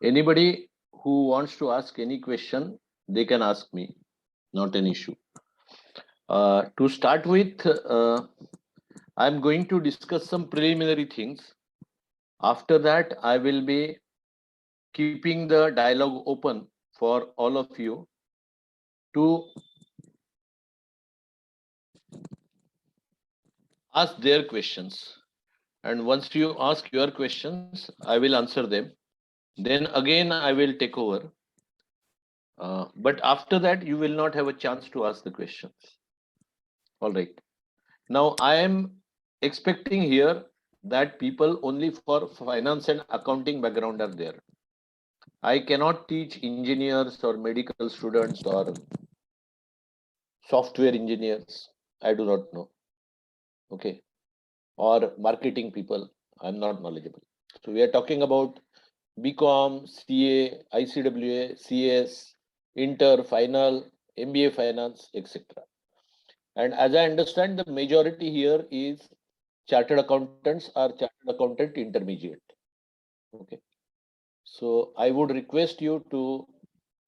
Anybody who wants to ask any question, they can ask me, not an issue. To start with, I'm going to discuss some preliminary things. After that, I will be keeping the dialogue open for all of you to ask their questions. And once you ask your questions, I will answer them. Then again, I will take over. But after that, you will not have a chance to ask the questions. All right. Now, I am expecting here that people only for finance and accounting background are there. I cannot teach engineers or medical students or software engineers. I do not know. Okay. Or marketing people. I'm not knowledgeable. So we are talking about BCom, CA, ICWA, CS, Inter, Final, MBA Finance, etc. And as I understand, the majority here is chartered accountants or chartered accountant intermediate. Okay. So I would request you to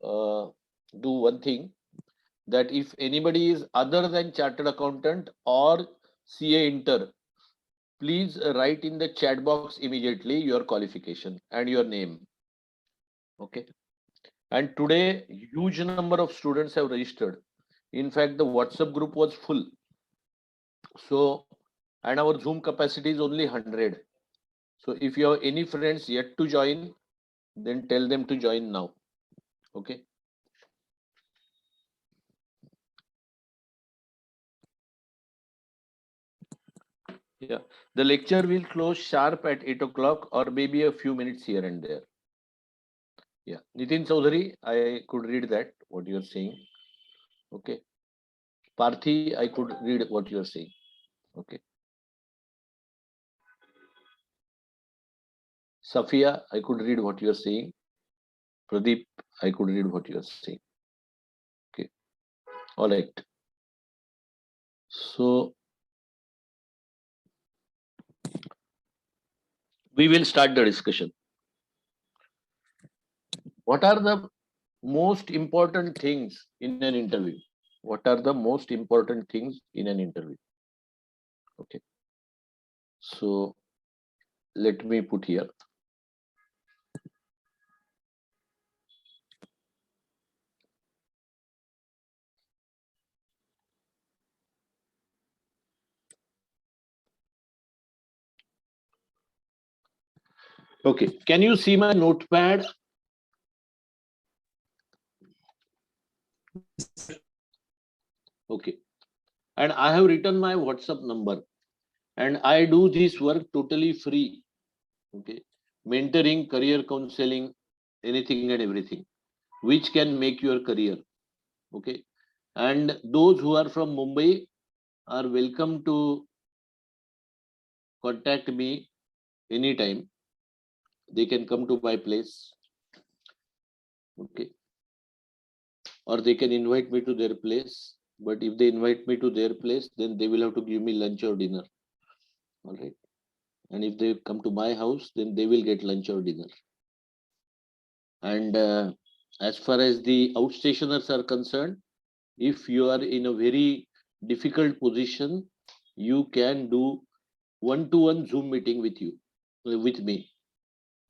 do one thing, that if anybody is other than chartered accountant or CA Inter, please write in the chat box immediately your qualification and your name. Okay. And today, huge number of students have registered. In fact, the WhatsApp group was full. So, and our Zoom capacity is only 100. So if you have any friends yet to join, then tell them to join now. Okay. Yeah. The lecture will close sharp at 8 o'clock or maybe a few minutes here and there. Yeah. Nitin Chaudhary, I could read that, what you're saying. Okay. Parthi, I could read what you're saying. Okay. Safia, I could read what you're saying. Pradeep, I could read what you're saying. Okay. All right. So we will start the discussion. What are the most important things in an interview? What are the most important things in an interview? Okay. So let me put here. Okay. Can you see my notepad? Okay. And I have written my WhatsApp number. And I do this work totally free. Okay. Mentoring, career counseling, anything and everything, which can make your career. Okay. And those who are from Mumbai are welcome to contact me anytime. They can come to my place. Okay. Or they can invite me to their place. But if they invite me to their place, then they will have to give me lunch or dinner. All right. And if they come to my house, then they will get lunch or dinner. And as far as the outstationers are concerned, if you are in a very difficult position, you can do one-to-one Zoom meeting with you, with me.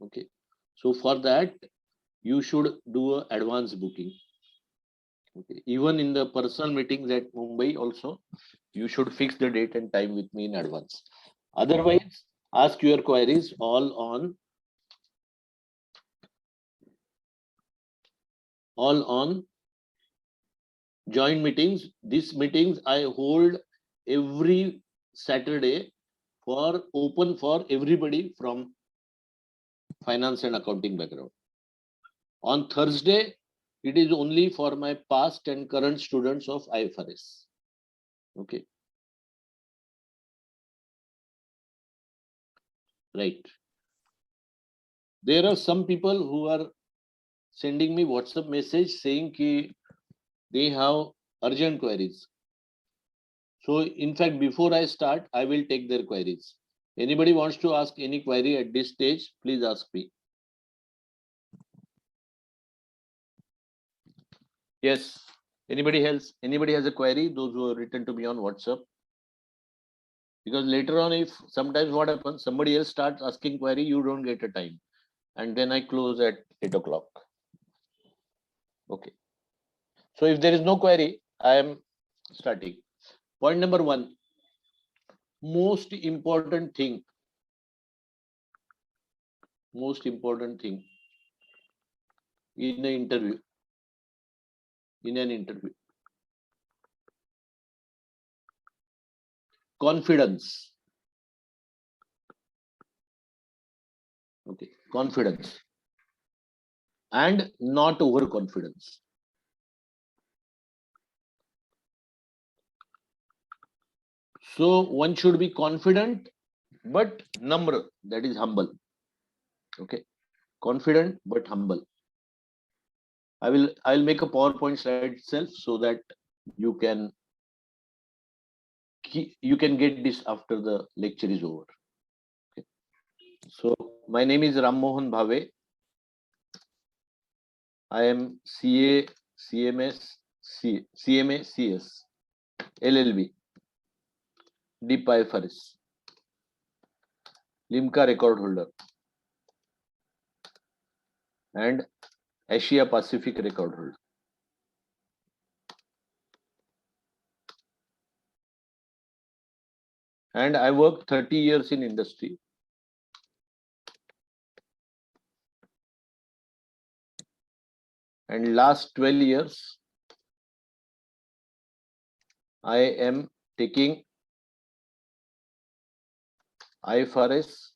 Okay. So for that, you should do an advance booking. Okay. Even in the personal meetings at Mumbai also, you should fix the date and time with me in advance. Otherwise, ask your queries all on joint meetings. These meetings I hold every Saturday for open for everybody from finance and accounting background. On Thursday, it is only for my past and current students of IFRS. Okay. Right. There are some people who are sending me WhatsApp message saying ki they have urgent queries. So in fact, before I start, I will take their queries. Anybody wants to ask any query at this stage, please ask me. Yes. Anybody else? Anybody has a query? Those who have written to me on WhatsApp. Because later on, if sometimes what happens, somebody else starts asking query, you don't get a time. And then I close at 8 o'clock. Okay. So if there is no query, I am starting. Point number 1. Most important thing in an interview, confidence. Okay, confidence and not overconfidence. So one should be confident but number, that is humble. Okay, confident but humble. I'll make a PowerPoint slide itself so that you can get this after the lecture is over. Okay. So my name is Ram Mohan Bhave. I am CA, CMS, CMA, CS, LLB, Deep IFRS, Limca record holder, and Asia Pacific record holder. And I worked 30 years in industry. And last 12 years, I am taking IFRS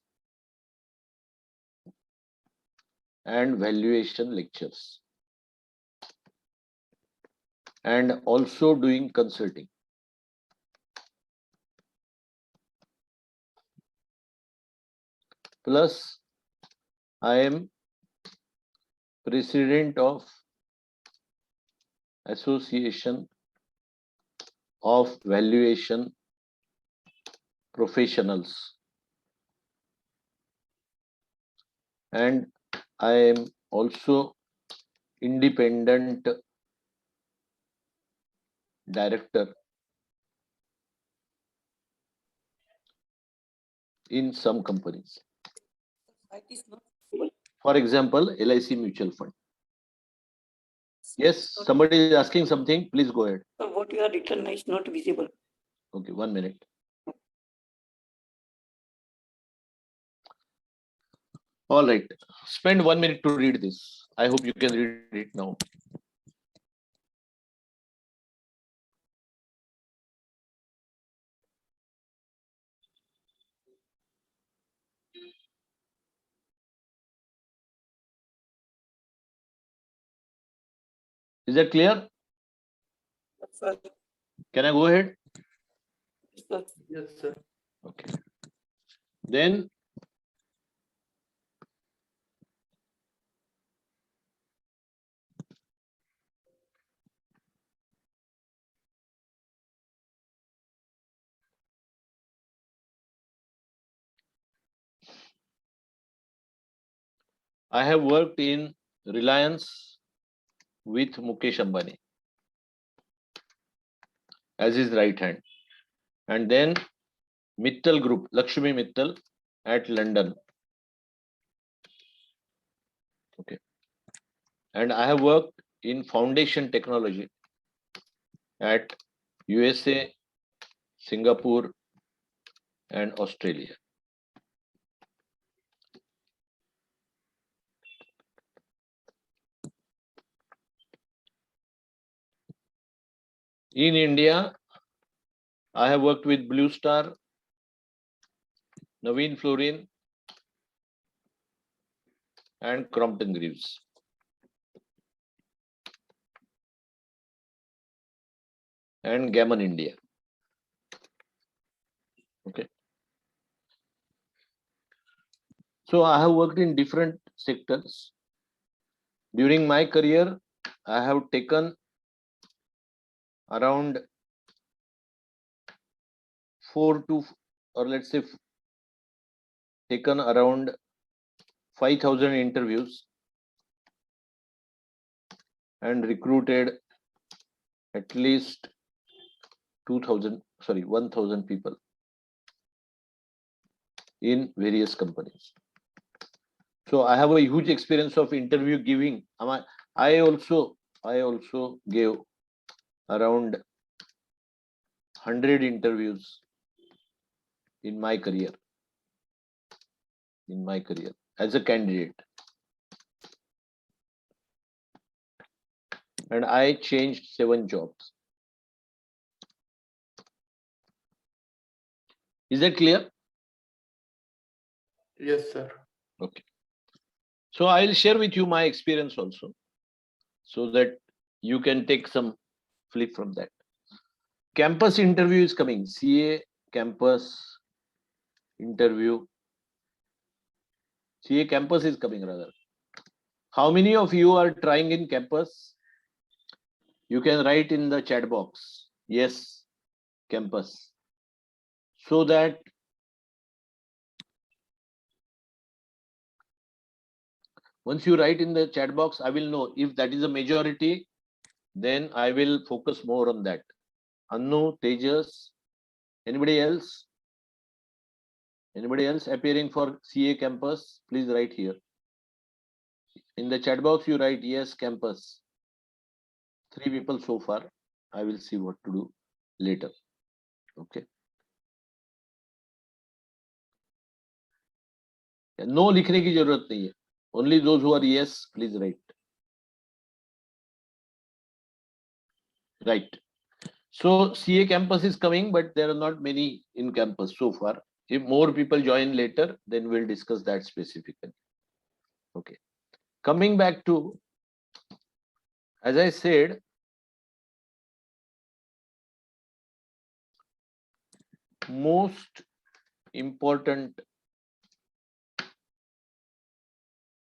and valuation lectures, and also doing consulting. Plus, I am president of Association of Valuation Professionals, and I am also independent director in some companies. For example, LIC Mutual Fund. Yes, somebody is asking something. Please go ahead. What you are written is not visible. Okay, 1 minute. All right. Spend 1 minute to read this. I hope you can read it now. Is that clear? Yes, sir. Can I go ahead? Yes, sir. Yes, sir. Okay. Then I have worked in Reliance with Mukesh Ambani as his right hand. And then Mittal Group, Lakshmi Mittal at London. Okay. And I have worked in foundation technology at USA, Singapore, and Australia. In India, I have worked with Blue Star, Naveen Florin, and Crompton Greaves. And Gammon India. Okay. So I have worked in different sectors. During my career, I have taken around 4 to, or let's say, taken around 5,000 interviews and recruited at least 1,000 people in various companies. So I have a huge experience of interview giving. I also gave around 100 interviews in my career as a candidate, and I changed 7 jobs. Is that clear? Yes, sir. Okay. So I'll share with you my experience also, so that you can take some flip from that. Campus interview is coming. CA campus interview. CA campus is coming rather. How many of you are trying in campus? You can write in the chat box. Yes, campus. So that once you write in the chat box, I will know if that is a majority, then I will focus more on that. Anu, Tejas, anybody else? Anybody else appearing for CA campus? Please write here. In the chat box, you write yes, campus. 3 people so far. I will see what to do later. Okay. No लिखने की जरूरत नहीं है. Only those who are yes, please write. Right. So CA campus is coming, but there are not many in campus so far. If more people join later, then we'll discuss that specifically. Okay. Coming back to, as I said, most important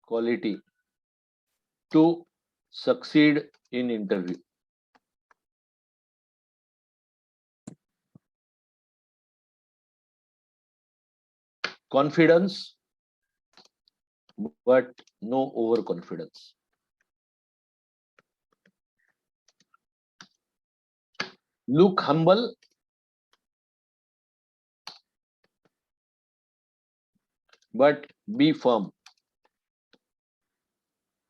quality to succeed in interview. Confidence, but no overconfidence. Look humble, but be firm.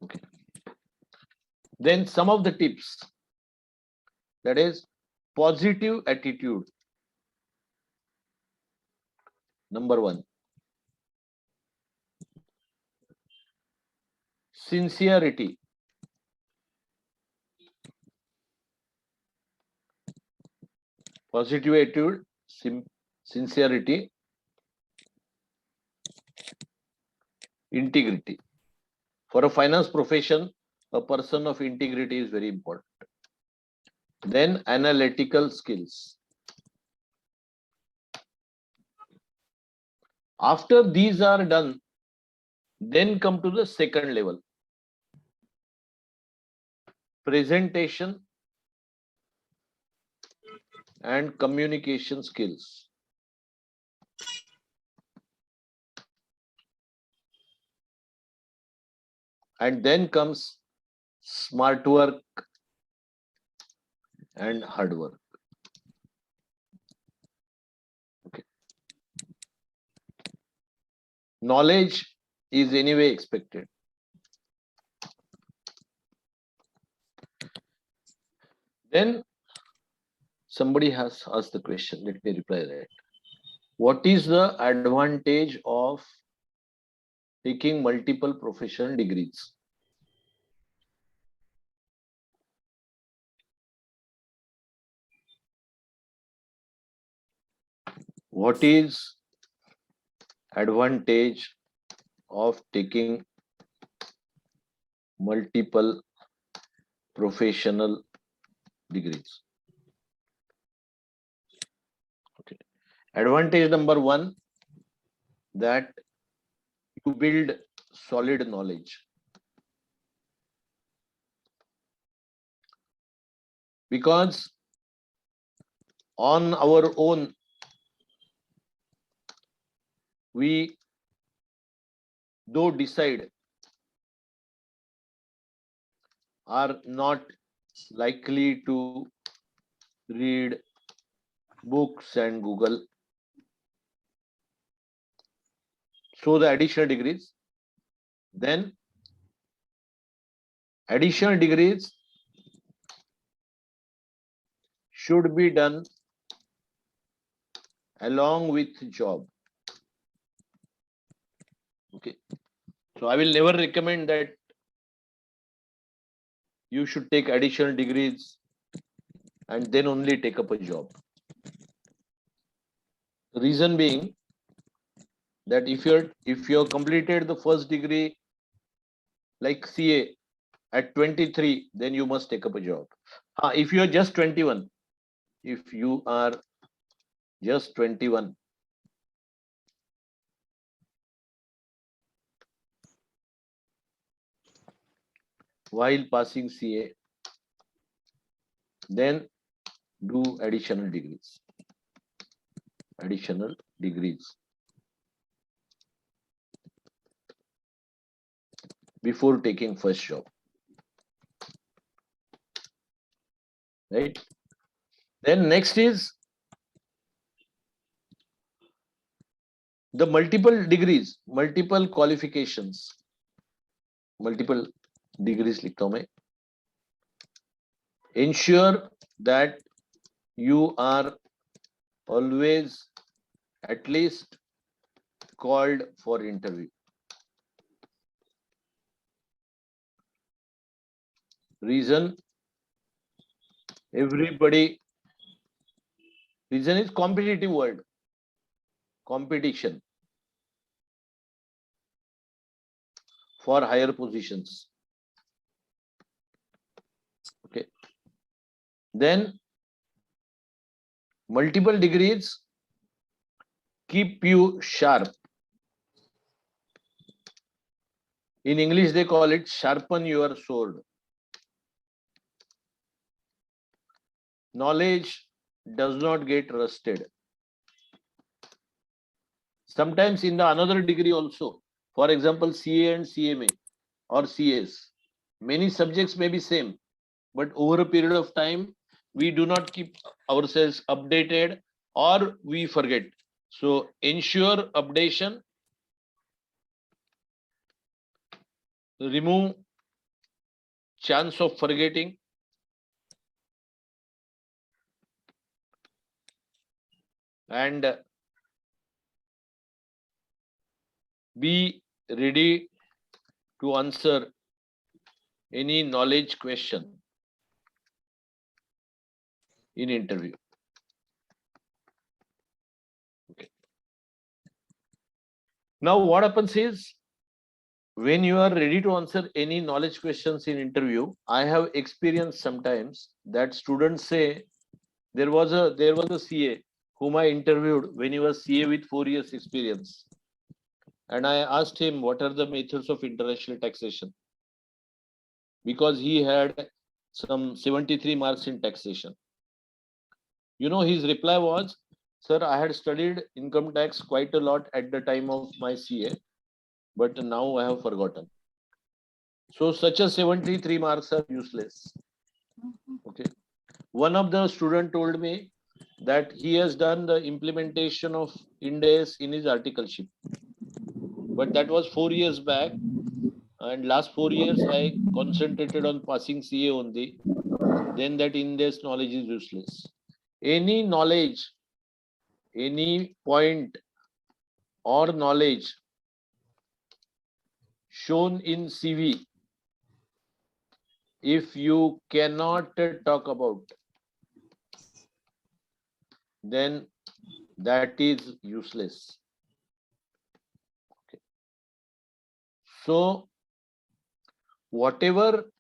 Okay. Then some of the tips, that is positive attitude. Number 1. Sincerity. Positive attitude, sincerity, integrity. For a finance profession, a person of integrity is very important. Then analytical skills. After these are done, then come to the second level. Presentation and communication skills. And then comes smart work and hard work. Okay. Knowledge is anyway expected. Then somebody has asked the question, let me reply that. What is the advantage of taking multiple professional degrees? What is advantage of taking multiple professional degrees? Okay. Advantage number 1, that you build solid knowledge. Because on our own, we though decide are not likely to read books and Google. So the additional degrees. Then additional degrees should be done along with job. Okay. So I will never recommend that you should take additional degrees and then only take up a job. The reason being that if you're completed the first degree like CA at 23, then you must take up a job. If you are just 21, if you are just 21, while passing CA, then do additional degrees. Additional degrees before taking first job. Right? Then next is the multiple degrees, multiple qualifications. Multiple degrees लिखता हूं मैं. Ensure that you are always at least called for interview. Reason is competitive world. Competition for higher positions. Okay. Then multiple degrees keep you sharp. In English, they call it sharpen your sword. Knowledge does not get rusted. Sometimes in the another degree also, for example, CA and CMA or CS, many subjects may be same, but over a period of time, we do not keep ourselves updated or we forget. So ensure updation, remove chance of forgetting, and be ready to answer any knowledge question in interview. Okay. Now what happens is, when you are ready to answer any knowledge questions in interview, I have experienced sometimes that students say there was a CA whom I interviewed when he was CA with 4 years experience, and I asked him what are the methods of international taxation, because he had some 73 marks in taxation. You know, his reply was, "Sir, I had studied income tax quite a lot at the time of my CA, but now I have forgotten." So such a 73 marks are useless. Okay. One of the student told me that he has done the implementation of Ind AS in his articleship, but that was 4 years back, and last 4 years I concentrated on passing CA only. Then that Ind AS knowledge is useless. Any knowledge, any point or knowledge shown in CV, if you cannot talk about, then that is useless. Okay. So whatever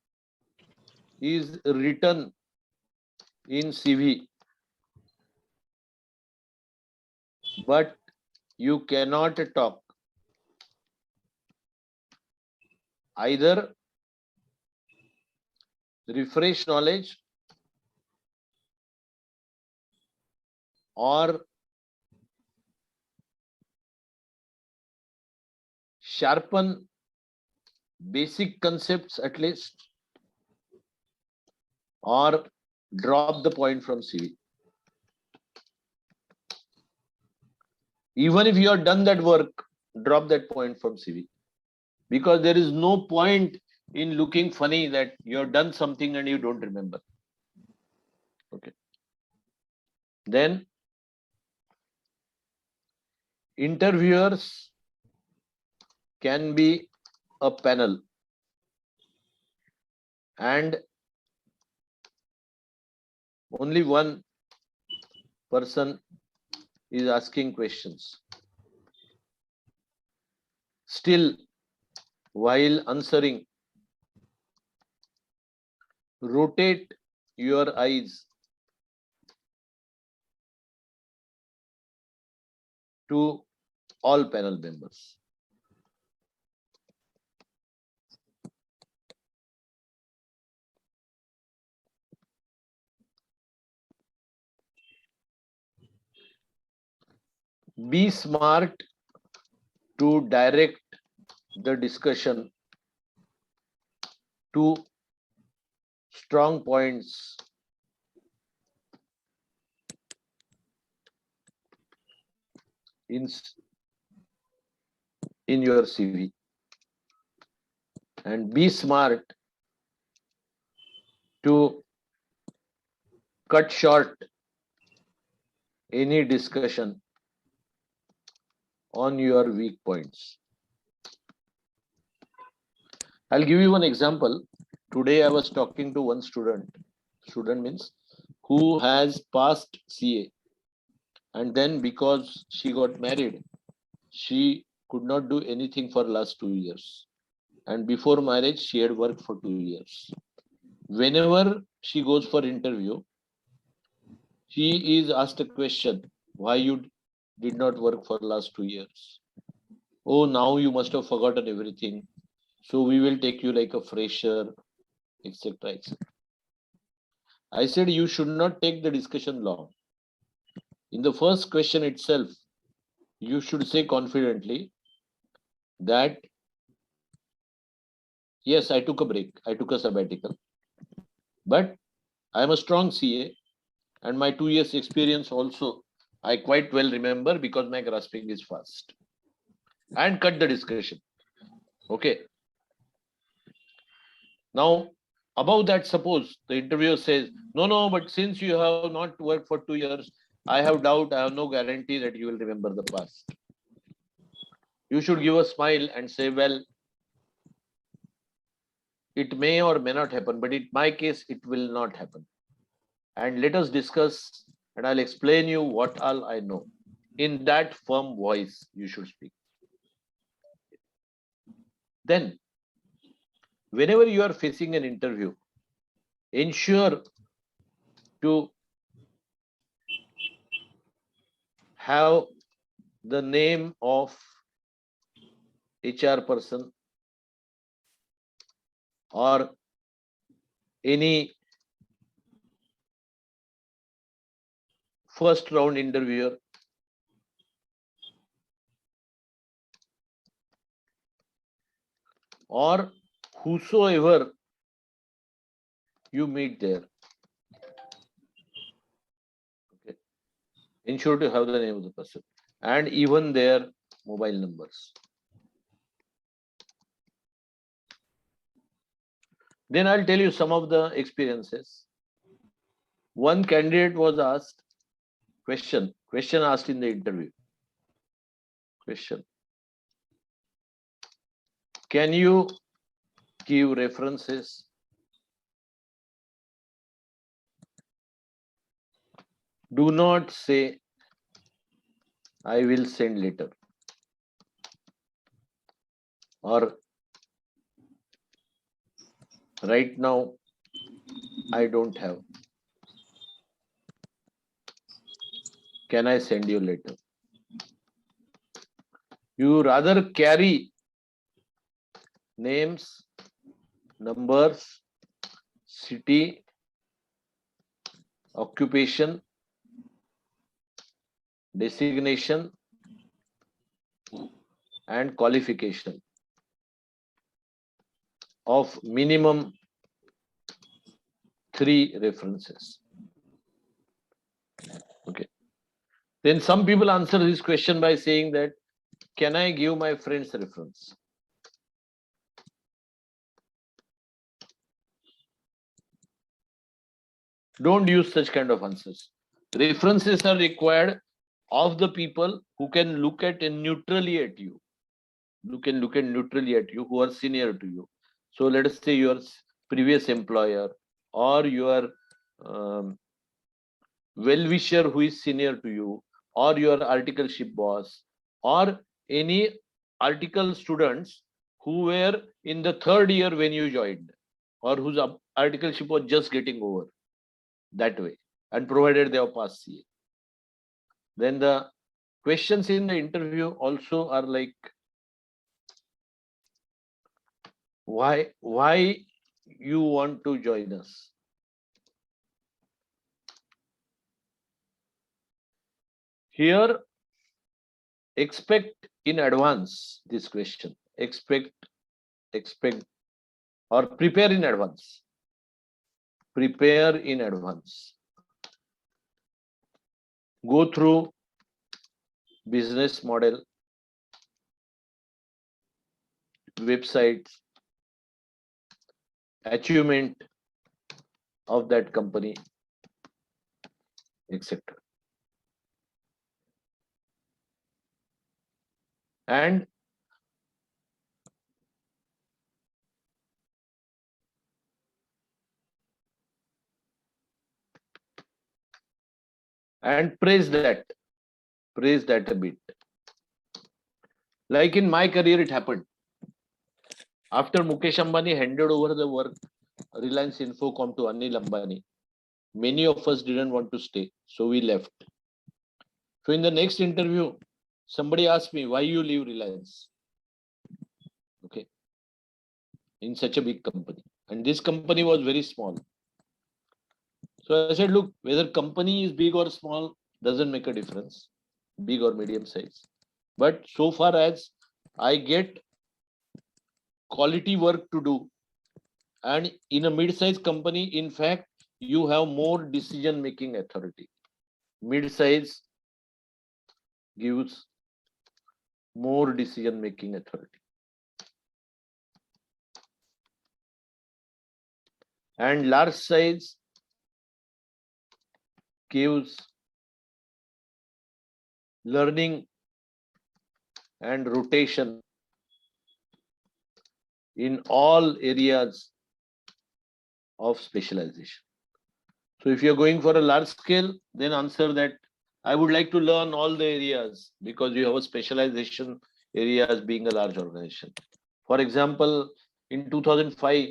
is written in CV, but you cannot talk, either refresh knowledge or sharpen basic concepts at least, or drop the point from CV. Even if you have done that work, drop that point from CV. Because there is no point in looking funny that you have done something and you don't remember. Okay. Then interviewers can be a panel, and only one person is asking questions. Still, while answering, rotate your eyes to all panel members. Be smart to direct the discussion to strong points in your CV, and be smart to cut short any discussion on your weak points. I'll give you one example. Today I was talking to one student. Student means who has passed CA, and then because she got married, she could not do anything for last 2 years. And before marriage, she had worked for 2 years. Whenever she goes for interview, she is asked a question, why you did not work for last 2 years? Oh, now you must have forgotten everything. So we will take you like a fresher, etc. etc. I said you should not take the discussion long. In the first question itself, you should say confidently that yes, I took a break, I took a sabbatical, but I am a strong CA, and my 2 years experience also I quite well remember because my grasping is fast. And cut the discussion. Okay. Now, above that, suppose the interviewer says, no, but since you have not worked for 2 years, I have doubt, I have no guarantee that you will remember the past. You should give a smile and say, well, it may or may not happen, but in my case, it will not happen. And let us discuss, and I'll explain you what all I know. In that firm voice, you should speak. Then, whenever you are facing an interview, ensure to have the name of HR person or any first round interviewer or whosoever you meet there. Okay. Ensure to have the name of the person and even their mobile numbers. Then I'll tell you some of the experiences. One candidate was asked question asked in the interview. Question. Can you give references? Do not say, I will send later. Or right now, I don't have. Can I send you later? You rather carry names, numbers, city, occupation, designation, and qualification of minimum 3 references. Okay. Then some people answer this question by saying that, can I give my friend's reference? Don't use such kind of answers. References are required of the people who can look at and neutrally at you. You can look at neutrally at you, who are senior to you. So let us say your previous employer or your well-wisher who is senior to you, or your articleship boss, or any article students who were in the third year when you joined, or whose articleship was just getting over, that way, and provided they have passed CA. Then the questions in the interview also are like, why you want to join us? Here, expect in advance this question. Expect, or prepare in advance. Prepare in advance. Go through business model, websites, achievement of that company, etc. And praise that a bit. Like in my career, it happened. After Mukesh Ambani handed over the work, Reliance Infocom, to Anil Ambani, many of us didn't want to stay, so we left. So in the next interview, somebody asked me, why you leave Reliance? Okay. In such a big company. And this company was very small. So I said, look, whether company is big or small doesn't make a difference, big or medium size. But so far as I get quality work to do, and in a mid-size company, in fact, you have more decision-making authority. Mid-size gives more decision-making authority. And large size gives learning and rotation in all areas of specialization. So if you're going for a large scale, then answer that I would like to learn all the areas, because you have a specialization areas being a large organization. For example, in 2005,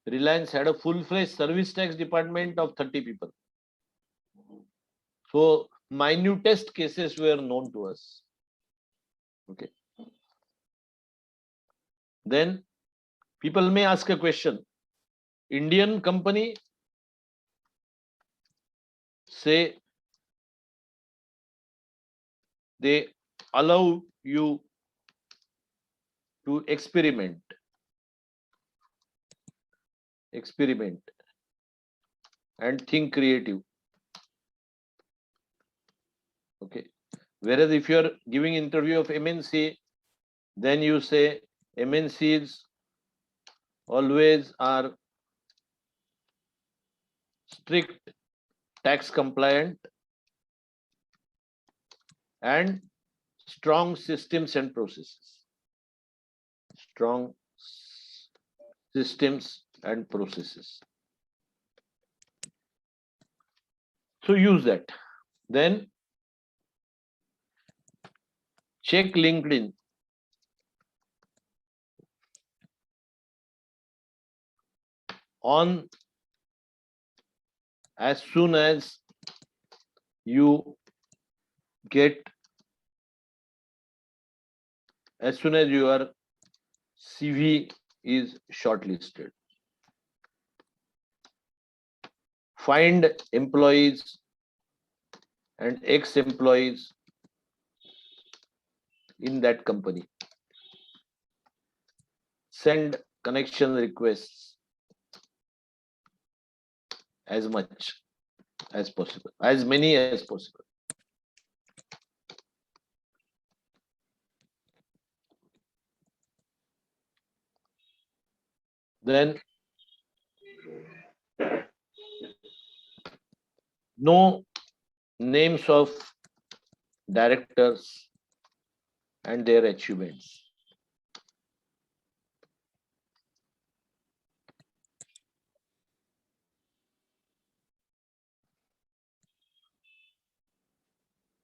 Reliance had a full-fledged service tax department of 30 people. So minutest cases were known to us. Okay. Then people may ask a question. Indian company, say they allow you to experiment and think creative. Okay. Whereas if you are giving interview of MNC, then you say MNCs always are strict, tax compliant, and strong systems and processes. Strong systems and processes. So use that. Then check LinkedIn. On as soon as you get, as soon as your CV is shortlisted. Find employees and ex-employees in that company. Send connection requests as much. as possible, as many as possible. Then no names of directors and their achievements.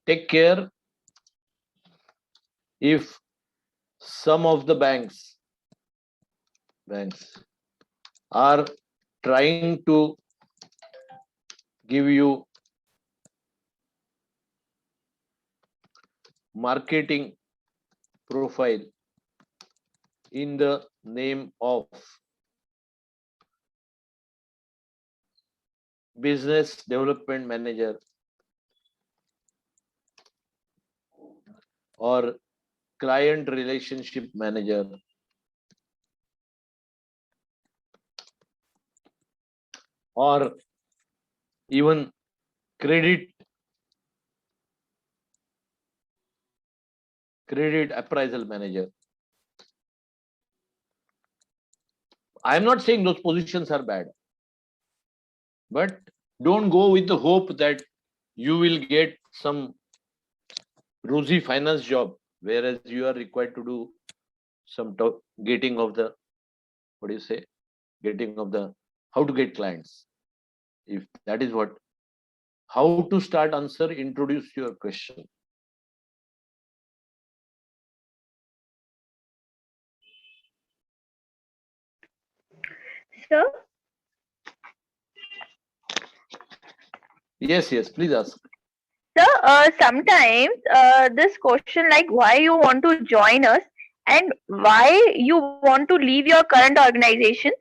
Take care if some of the banks are trying to give you marketing profile in the name of business development manager or client relationship manager or even credit appraisal manager. I am not saying those positions are bad, but don't go with the hope that you will get some rosy finance job, whereas you are required to do some getting of the, what do you say, getting of the how to get clients. If that is what, how to start answer, introduce your question. Sir, Yes, please ask. sir, sometimes this question like why you want to join us and why you want to leave your current organization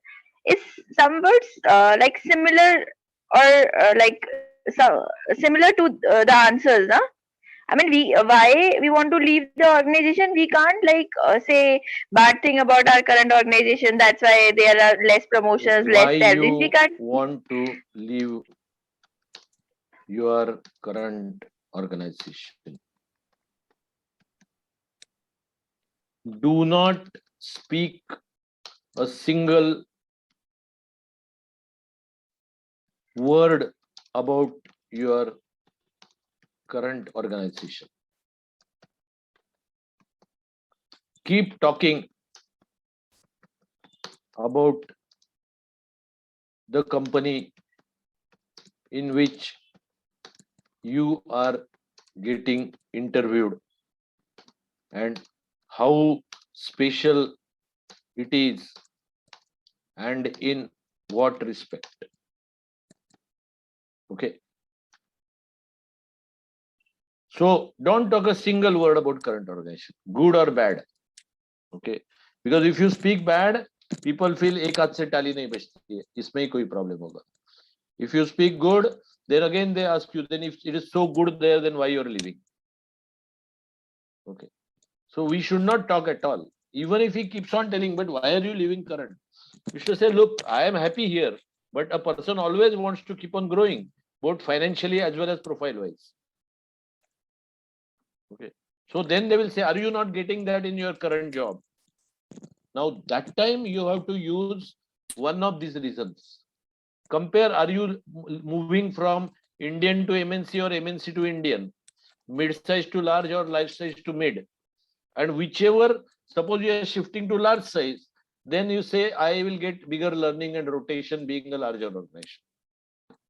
is somewhat like similar or similar to the answers, huh? I mean, why we want to leave the organization? We can't like say bad thing about our current organization. That's why there are less promotions, Why less salaries. We you can't. want to leave your current organization? Do not speak a single word about your current organization. Keep talking about the company in which you are getting interviewed and how special it is and in what respect. Okay. So don't talk a single word about current organization, good or bad. Okay. Because if you speak bad, people feel एक हाथ से ताली नहीं बजती है, इसमें ही कोई problem होगा. If you speak good, then again they ask you, then if it is so good there, then why you are leaving? Okay. So we should not talk at all. Even if he keeps on telling, but why are you leaving current? You should say, look, I am happy here, but a person always wants to keep on growing, both financially as well as profile wise. Okay. So then they will say, are you not getting that in your current job? Now that time you have to use one of these reasons. Compare, are you moving from Indian to MNC or MNC to Indian, mid-size to large or large size to mid? And whichever, suppose you are shifting to large size, then you say, I will get bigger learning and rotation being a larger organization.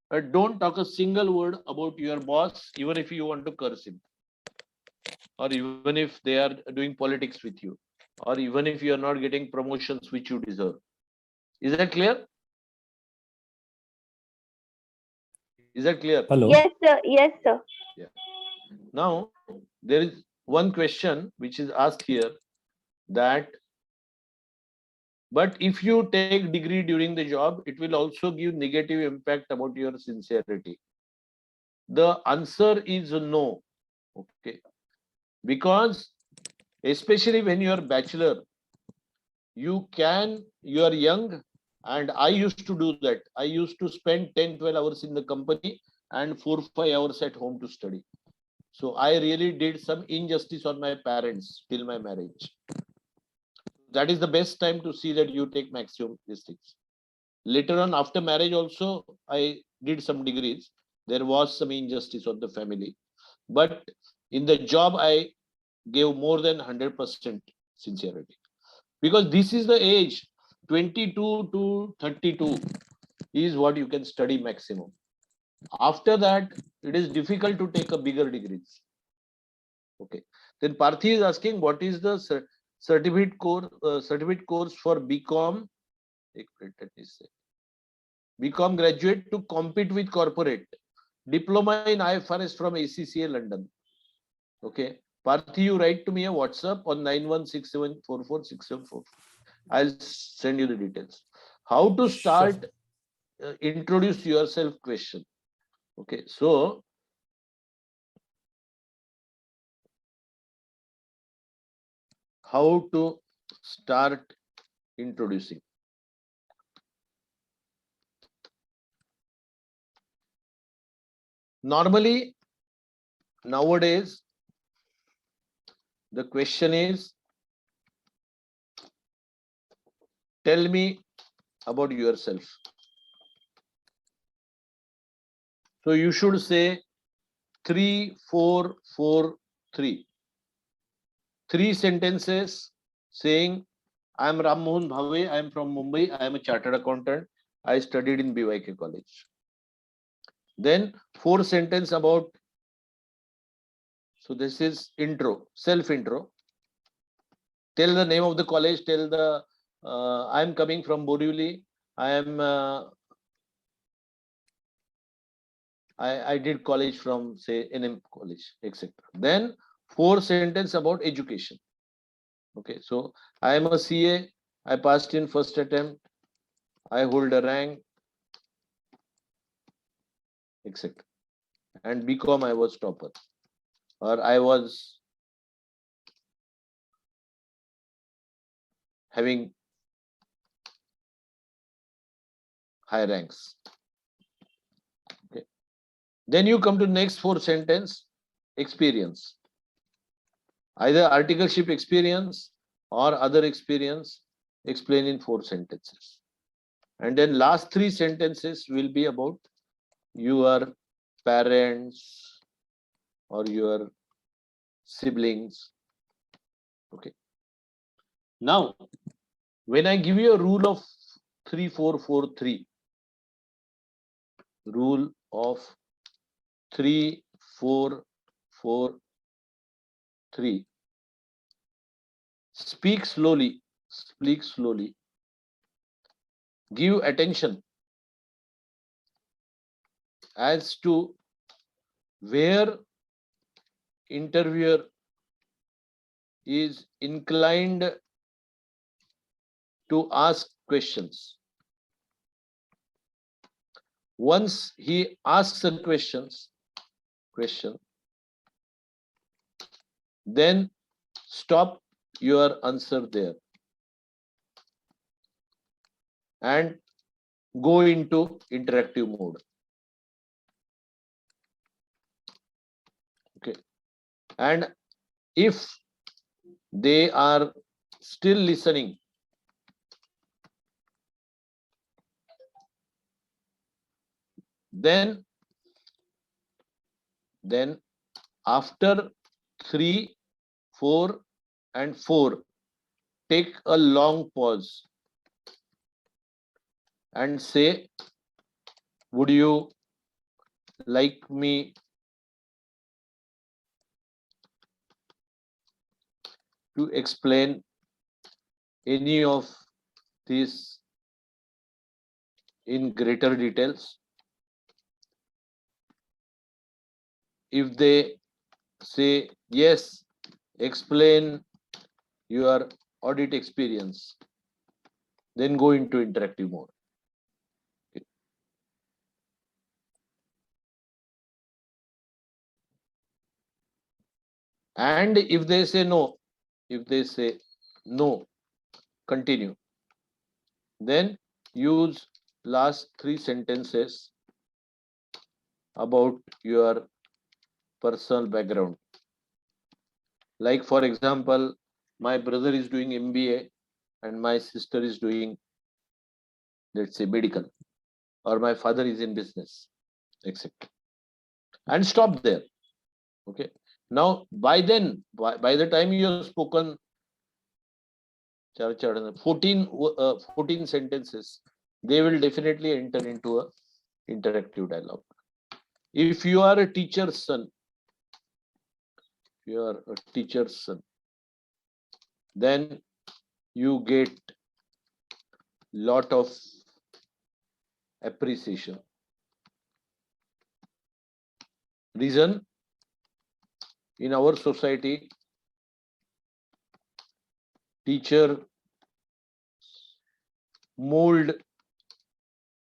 But don't talk a single word about your boss, even if you want to curse him, or even if they are doing politics with you, or even if you are not getting promotions which you deserve. Is that clear? Is that clear? Hello. Yes, sir. Yes, sir. Yeah. Now, there is one question which is asked here that, but if you take degree during the job, it will also give negative impact about your sincerity. The answer is no. Okay. Because especially when you are bachelor, you are young, and I used to do that. I used to spend 10-12 hours in the company and 4-5 hours at home to study. So I really did some injustice on my parents till my marriage. That is the best time to see that you take maximum these things. Later on, after marriage, also I did some degrees. There was some injustice on the family, but in the job I gave more than 100% sincerity, because this is the age 22 to 32 is what you can study maximum. After that, it is difficult to take a bigger degrees. Okay. Then Parthi is asking, what is the certificate course for BCom? Let me say. BCom graduate to compete with corporate. Diploma in IFRS from ACCA London. Okay. Parthi, you write to me a WhatsApp on 9167446744. I'll send you the details. How to start introduce yourself question. Okay. So how to start introducing? Normally, nowadays, the question is, tell me about yourself. So you should say 3, 4, 4, 3. 3 sentences saying, I am Ram Mohan Bhave, I am from Mumbai, I am a chartered accountant, I studied in BYK college. Then 4 sentences about, so this is intro, self-intro. Tell the name of the college, tell the, I am coming from Borivali, I did college from, say, NM college, etc. Then 4 sentences about education. Okay, so I am a CA, I passed in first attempt, I hold a rank, etc. And BCom I was topper, or I was having high ranks. Okay. Then you come to next 4 sentence, experience. Either articleship experience or other experience, explain in 4 sentences. And then last 3 sentences will be about your parents or your siblings. Okay. Now, when I give you a rule of 3-4-4-3, rule of 3-4-4-3, speak slowly, give attention as to where interviewer is inclined to ask questions. Once he asks a question, then stop your answer there and go into interactive mode. Okay. And if they are still listening, then after 3, 4 and 4, take a long pause and say, would you like me to explain any of this in greater details? If they say yes, explain your audit experience, then go into interactive mode. Okay. And if they say no, continue. Then use last 3 sentences about your personal background. Like, for example, my brother is doing MBA and my sister is doing, let's say, medical, or my father is in business, etc. And stop there. Okay. Now, by then, by the time you have spoken 14 sentences, they will definitely enter into a interactive dialogue. If you are a teacher's son, then you get lot of appreciation. Reason, in our society, teacher mold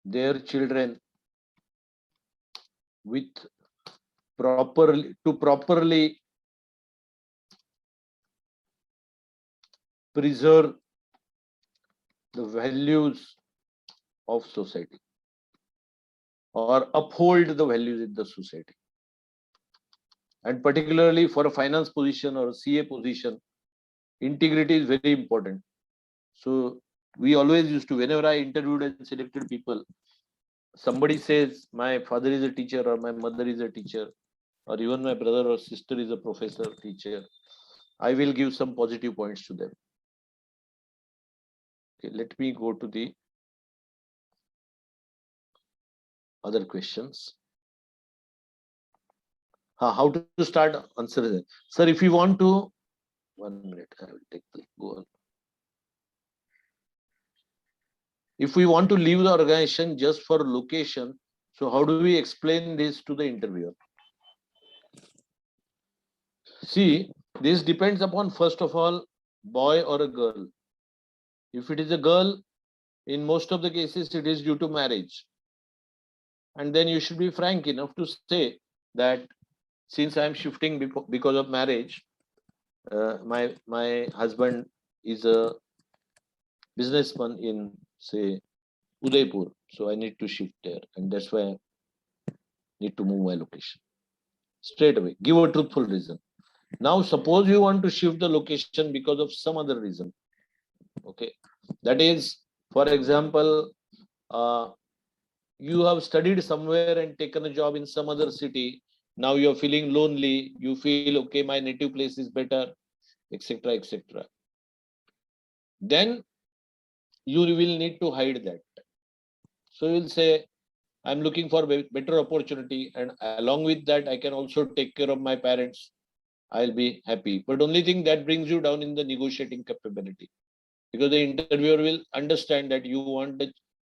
their children with properly preserve the values of society or uphold the values in the society. And particularly for a finance position or a CA position, integrity is very important. So we always used to, whenever I interviewed and selected people, somebody says my father is a teacher or my mother is a teacher, or even my brother or sister is a professor, teacher, I will give some positive points to them. Okay, let me go to the other questions. How to start answer? Sir, if you want to, 1 minute, I will take the go on. If we want to leave the organization just for location, so how do we explain this to the interviewer? See, this depends upon, first of all, boy or a girl. If it is a girl, in most of the cases, it is due to marriage. And then you should be frank enough to say that since I am shifting because of marriage, my husband is a businessman in, say, Udaipur, so I need to shift there, and that's why I need to move my location. Straight away, give a truthful reason. Now, suppose you want to shift the location because of some other reason. Okay, that is, for example, you have studied somewhere and taken a job in some other city. Now you're feeling lonely. You feel, okay, my native place is better, etc., etc. Then you will need to hide that. So you will say, I'm looking for better opportunity, and along with that, I can also take care of my parents. I'll be happy. But only thing that brings you down in the negotiating capability, because the interviewer will understand that you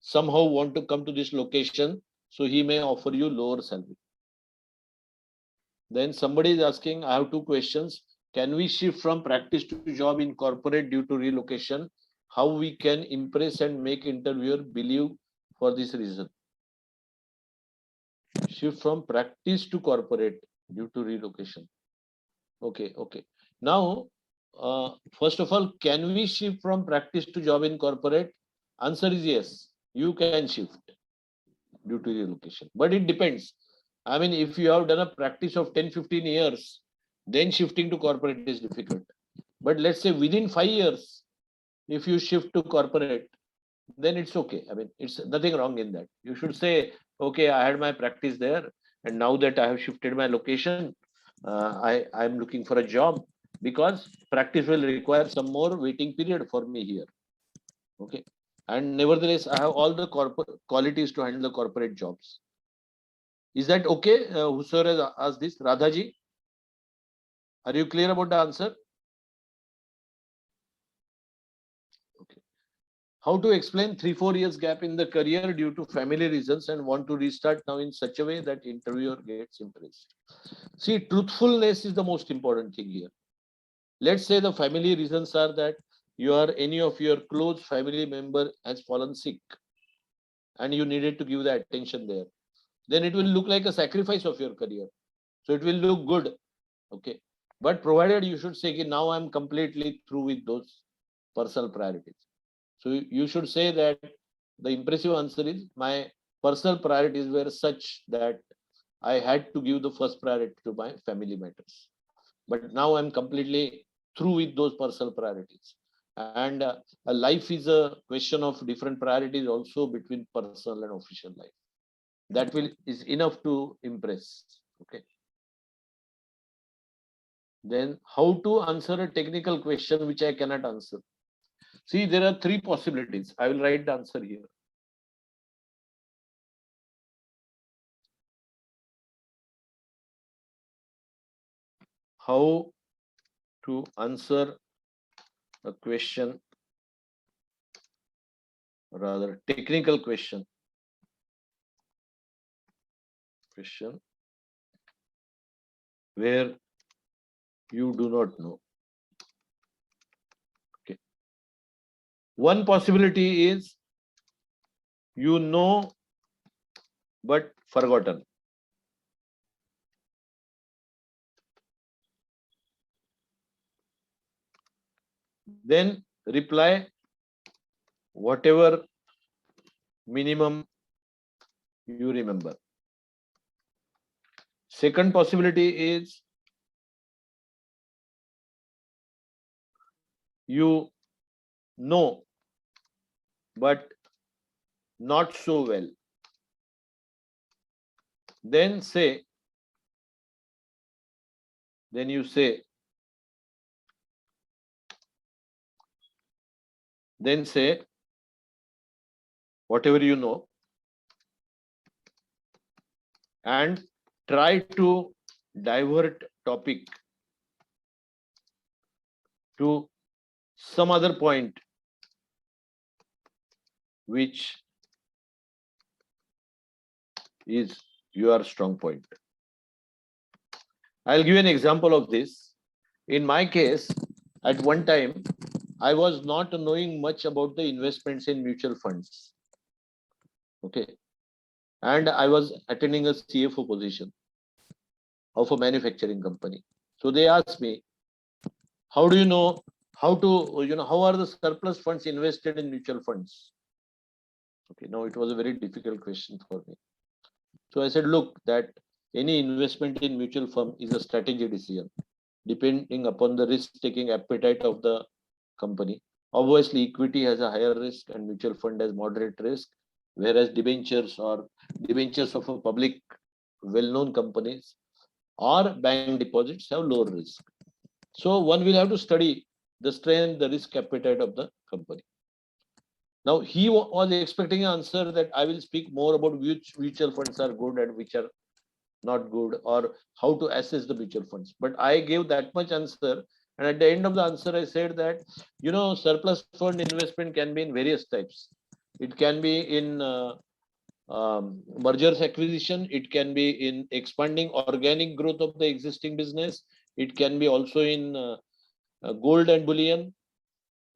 somehow want to come to this location, so he may offer you lower salary. Then somebody is asking, I have two questions. Can we shift from practice to job in corporate due to relocation? How we can impress and make interviewer believe for this reason? Shift from practice to corporate due to relocation. Okay. Now, first of all, can we shift from practice to job in corporate? Answer is yes, you can shift due to relocation. But it depends. I mean, if you have done a practice of 10-15 years, then shifting to corporate is difficult. But let's say within 5 years, if you shift to corporate, then it's okay. I mean, it's nothing wrong in that. You should say, okay, I had my practice there, and now that I have shifted my location, I'm looking for a job, because practice will require some more waiting period for me here. Okay, and nevertheless, I have all the corporate qualities to handle the corporate jobs. Is that okay? Whosoever has asked this, Radhaji, are you clear about the answer? Okay. How to explain 3-4 years gap in the career due to family reasons and want to restart now in such a way that interviewer gets impressed? See, truthfulness is the most important thing here. Let's say the family reasons are that any of your close family member has fallen sick and you needed to give the attention there. Then it will look like a sacrifice of your career. So it will look good. Okay. But provided you should say, now I'm completely through with those personal priorities. So you should say that the impressive answer is, my personal priorities were such that I had to give the first priority to my family matters. But now I'm completely through with those personal priorities. And life is a question of different priorities also between personal and official life. That will is enough to impress. Okay. Then how to answer a technical question which I cannot answer? See, there are three possibilities. I will write the answer here. How to answer a question, rather technical question where you do not know. Okay. One possibility is you know but forgotten. Then reply whatever minimum you remember. Second possibility is you know but not so well. Then you say whatever you know and try to divert topic to some other point which is your strong point. I'll give you an example of this. In my case, at one time, I was not knowing much about the investments in mutual funds. Okay. And I was attending a CFO position of a manufacturing company. So they asked me, how do you know how are the surplus funds invested in mutual funds? Okay, now it was a very difficult question for me. So I said, look, that any investment in mutual fund is a strategy decision, depending upon the risk-taking appetite of the company. Obviously, equity has a higher risk and mutual fund has moderate risk, whereas debentures of a public well-known companies or bank deposits have lower risk. So one will have to study the strength, the risk appetite of the company. Now he was expecting an answer that I will speak more about which mutual funds are good and which are not good, or how to assess the mutual funds. But I gave that much answer, and at the end of the answer, I said that surplus fund investment can be in various types. It can be in mergers acquisition. It can be in expanding organic growth of the existing business. It can be also in gold and bullion.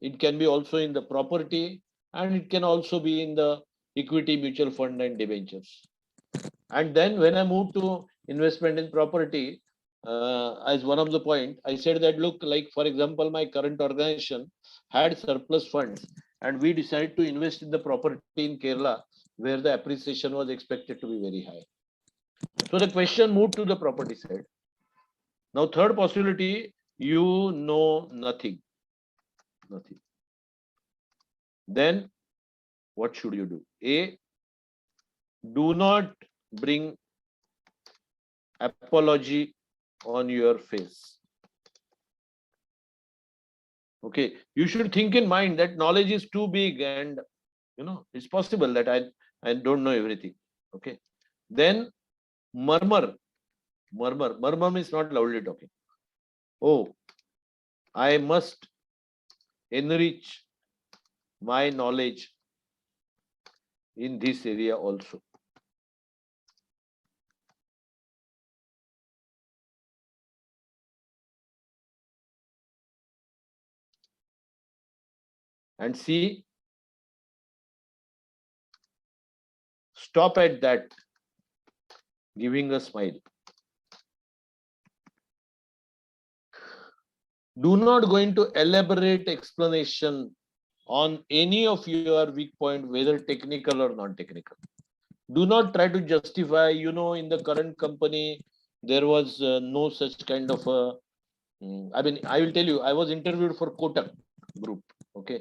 It can be also in the property, and it can also be in the equity mutual fund and debentures. And then when I moved to investment in property, as one of the point, I said that, look, like for example, my current organization had surplus funds, and we decided to invest in the property in Kerala, where the appreciation was expected to be very high. So the question moved to the property side. Now, third possibility, you know nothing. Then what should you do? A, do not bring apology on your face. Okay, you should think in mind that knowledge is too big, and it's possible that I don't know everything. Okay, then murmur is not loudly talking. Oh, I must enrich my knowledge in this area also. And see, stop at that, giving a smile. Do not go into elaborate explanation on any of your weak point, whether technical or non-technical. Do not try to justify, in the current company, there was no such kind of a. I mean, I will tell you, I was interviewed for Kotak Group. Okay.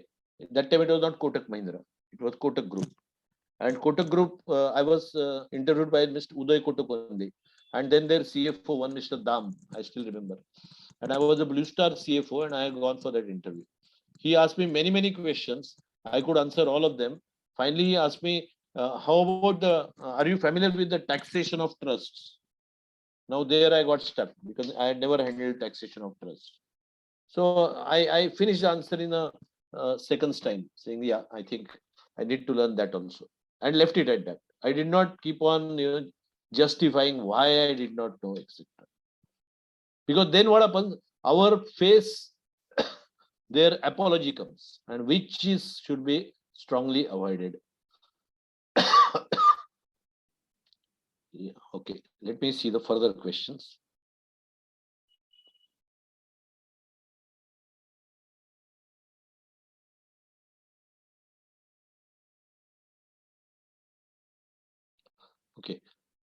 That time it was not Kotak Mahindra, it was Kotak Group. And Kotak Group, I was interviewed by Mr. Uday Kotak only. And then their CFO, one Mr. Dam, I still remember. And I was a Blue Star CFO and I had gone for that interview. He asked me many, many questions. I could answer all of them. Finally, he asked me, how about are you familiar with the taxation of trusts? Now there I got stuck because I had never handled taxation of trust. So I finished the answer in a seconds time, saying, yeah, I think I need to learn that also, and left it at that. I did not keep on justifying why I did not know, etc. Because then what happens? Our face, their apology comes, and which is should be strongly avoided. Yeah, okay, let me see the further questions. Okay.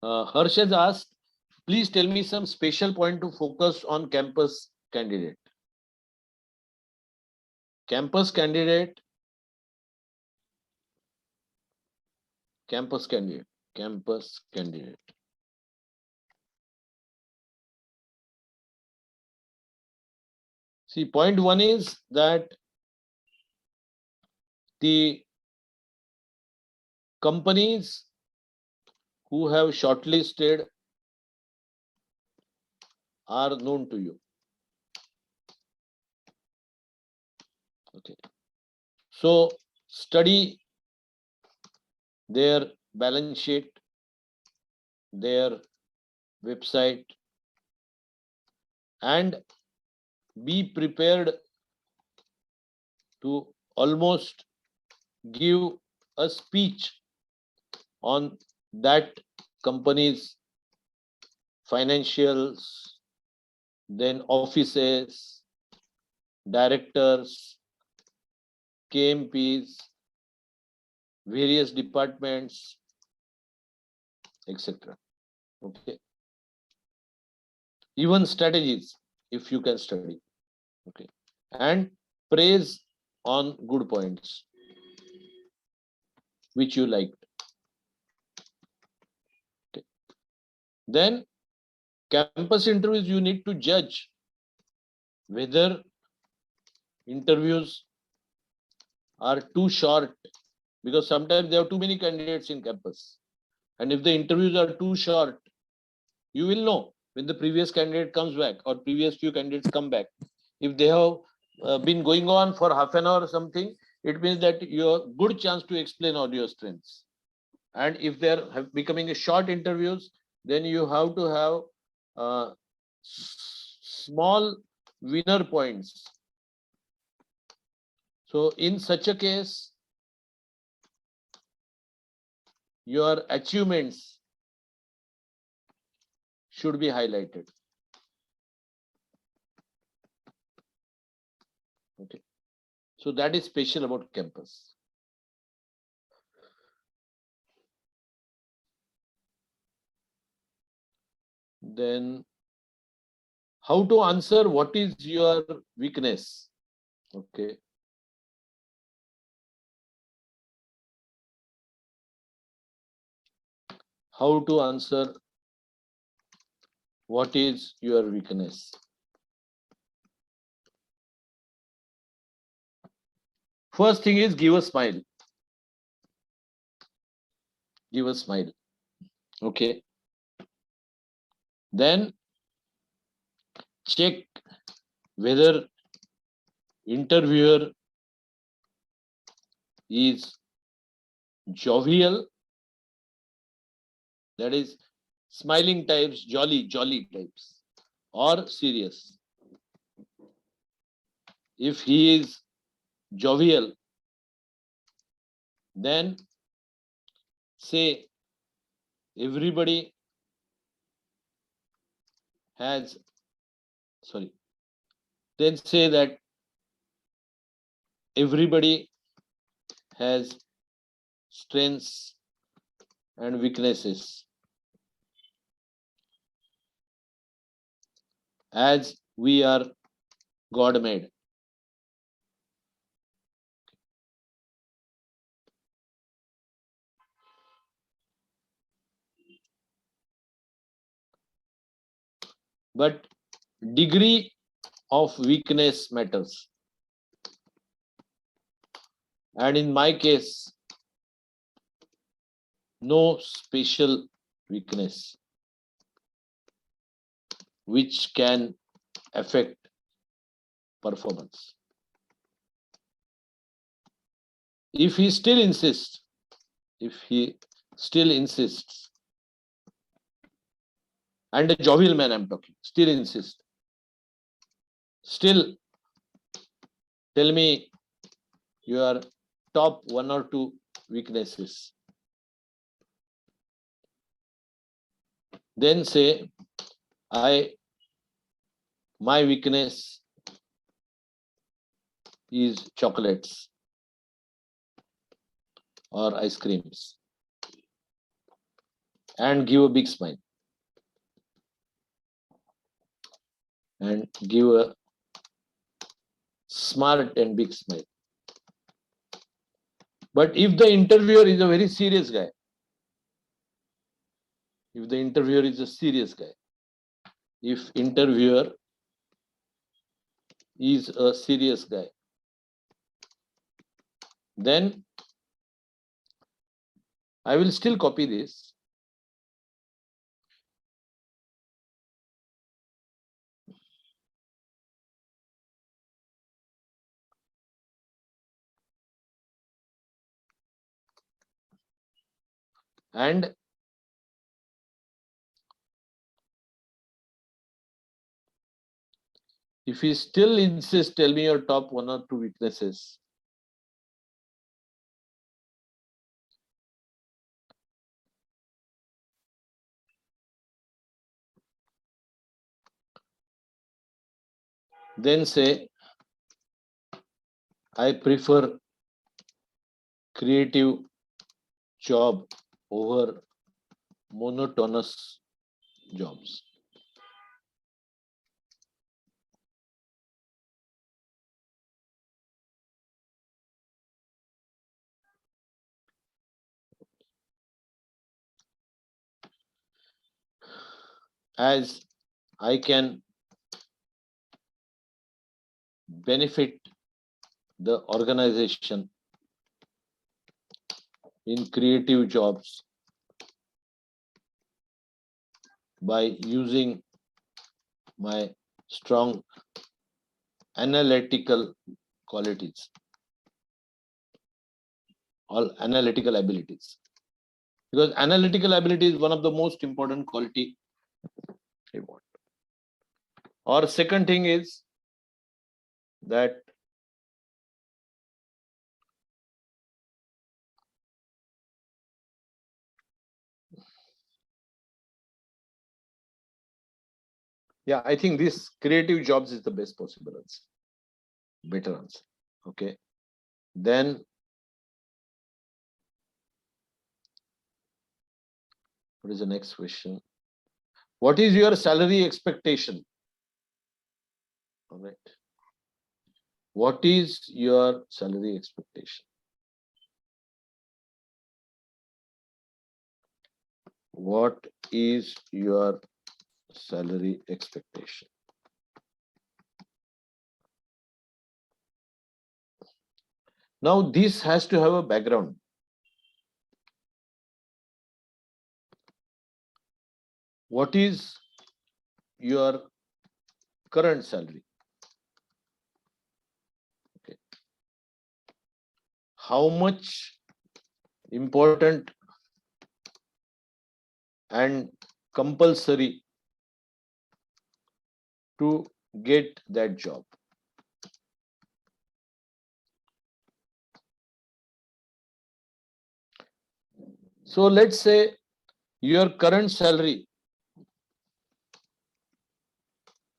Harsh has asked, please tell me some special point to focus on campus candidate. Campus candidate, campus candidate, campus candidate. See, point one is that the companies who have shortlisted are known to you. Okay. So study their balance sheet, their website, and be prepared to almost give a speech on that company's financials, then offices, directors, KMPs, various departments, etc. Okay. Even strategies, if you can study. Okay. And praise on good points which you liked. Okay. Then campus interviews, you need to judge whether interviews are too short, because sometimes there are too many candidates in campus. And if the interviews are too short, you will know when the previous candidate comes back or previous few candidates come back. If they have been going on for half an hour or something, it means that you have good chance to explain all your strengths. And if they are becoming a short interviews, then you have to have small winner points. So in such a case, your achievements should be highlighted. Okay. So that is special about campus. Then how to answer what is your weakness? Okay. How to answer what is your weakness? First thing is give a smile. Give a smile. Okay. Then check whether interviewer is jovial, that is smiling types, jolly types, or serious. If he is jovial, then say everybody has, sorry, then say that everybody has strengths and weaknesses as we are God made. But degree of weakness matters. And in my case, no special weakness which can affect performance. If he still insists, and a jovial man I'm talking, still insists, still tell me your top one or two weaknesses. Then say, my weakness is chocolates or ice creams, and give a big smile and give a smart and big smile. But if the interviewer is a very serious guy, if interviewer is a serious guy then I will still copy this. And if he still insists, tell me your top one or two weaknesses. Then say, I prefer creative job over monotonous jobs. As I can benefit the organization in creative jobs by using my strong analytical qualities, all analytical abilities. Because analytical ability is one of the most important quality I want. Or second thing is that yeah, I think this creative jobs is the best possible answer. Better answer. Okay. Then what is the next question? What is your salary expectation? All right. What is your salary expectation? What is your salary expectation? Now, this has to have a background. What is your current salary? Okay. How much important and compulsory to get that job? So let's say your current salary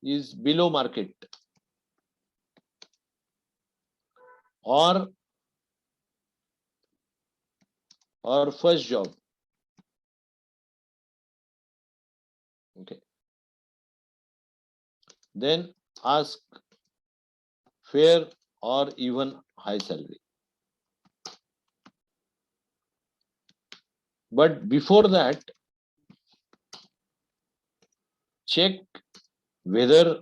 is below market, or first job then ask fair or even high salary. But before that, check whether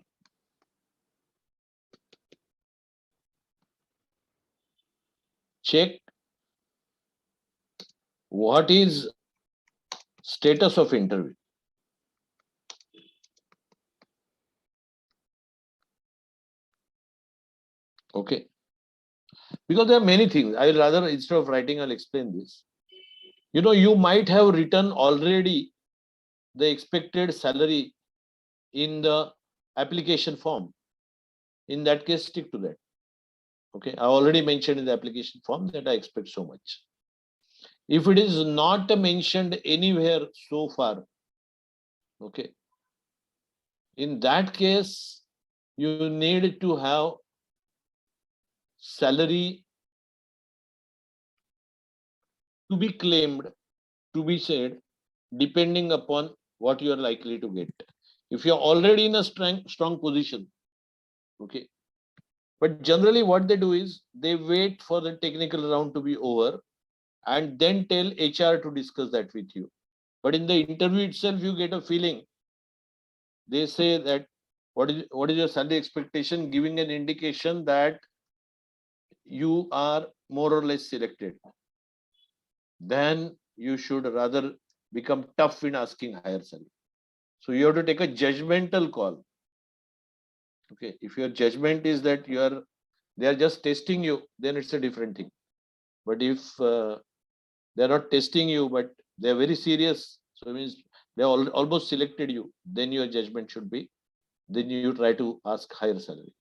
check what is status of interview. Okay. Because there are many things. I will rather, instead of writing, I'll explain this. You might have written already the expected salary in the application form. In that case, stick to that. Okay. I already mentioned in the application form that I expect so much. If it is not mentioned anywhere so far, okay, in that case, you need to have salary to be claimed, to be said, depending upon what you are likely to get. If you are already in a strong position, okay. But generally, what they do is they wait for the technical round to be over and then tell HR to discuss that with you. But in the interview itself, you get a feeling. They say that what is your salary expectation, giving an indication that you are more or less selected. Then you should rather become tough in asking higher salary. So you have to take a judgmental call. Okay, if your judgment is that they are just testing you, then it's a different thing. But if they're not testing you, but they're very serious, so it means they almost selected you, then your judgment should be, then you try to ask higher salary.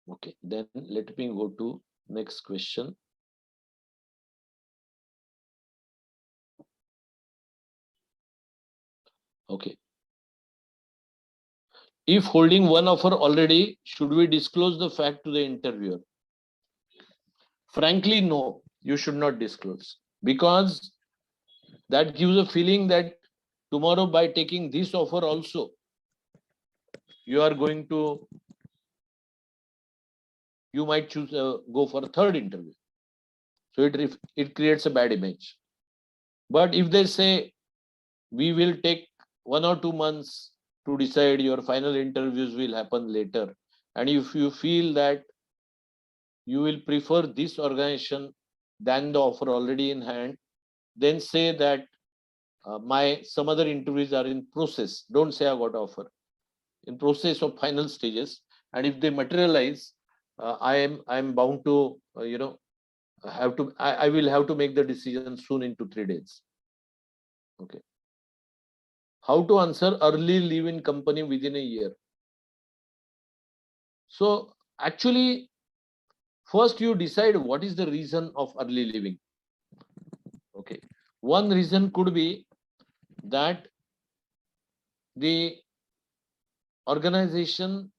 Okay, then let me go to next question. Okay. If holding one offer already, should we disclose the fact to the interviewer? Frankly, no, you should not disclose, because that gives a feeling that tomorrow, by taking this offer also, you are going to, you might choose go for a third interview. So it creates a bad image. But if they say we will take 1 or 2 months to decide, your final interviews will happen later, and if you feel that you will prefer this organization than the offer already in hand, then say that my some other interviews are in process. Don't say I got offer, in process of final stages, and if they materialize, I am bound to I will have to make the decision soon, in 2-3 days. Okay. How to answer early leave in company within a year? So actually, first you decide what is the reason of early leaving. Okay. One reason could be that the organization,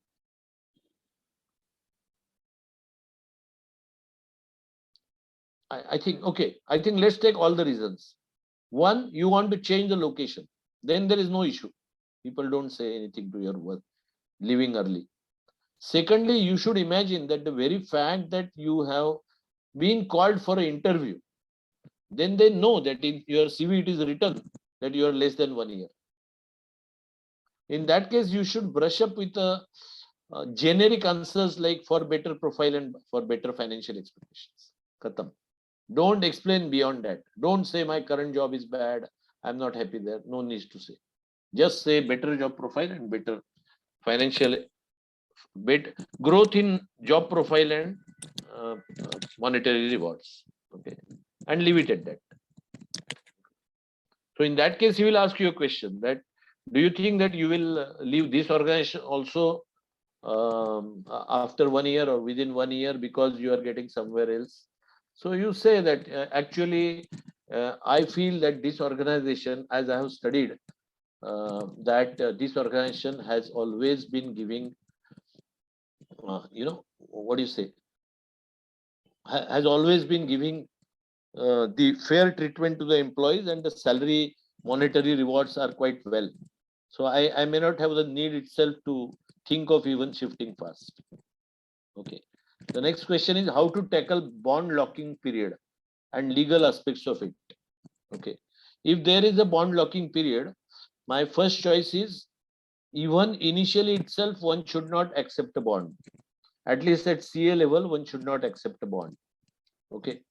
I think, okay, I think let's take all the reasons. One, you want to change the location, then there is no issue. People don't say anything to your work, leaving early. Secondly, you should imagine that the very fact that you have been called for an interview, then they know that in your CV it is written that you are less than 1 year. In that case, you should brush up with generic answers like for better profile and for better financial expectations. Khatam. Don't explain beyond that. Don't say my current job is bad, I'm not happy there. No need to say. Just say better job profile and better financial, growth in job profile and monetary rewards. Okay, and leave it at that. So in that case, he will ask you a question that, do you think that you will leave this organization also after 1 year or within 1 year because you are getting somewhere else? So you say that actually, I feel that this organization, as I have studied, that this organization has always been giving, what do you say, has always been giving the fair treatment to the employees, and the salary monetary rewards are quite well. So I may not have the need itself to think of even shifting fast. Okay. The next question is how to tackle bond locking period and legal aspects of it. Okay. If there is a bond locking period, my first choice is even initially itself, one should not accept a bond. At least at CA level, one should not accept a bond. Okay.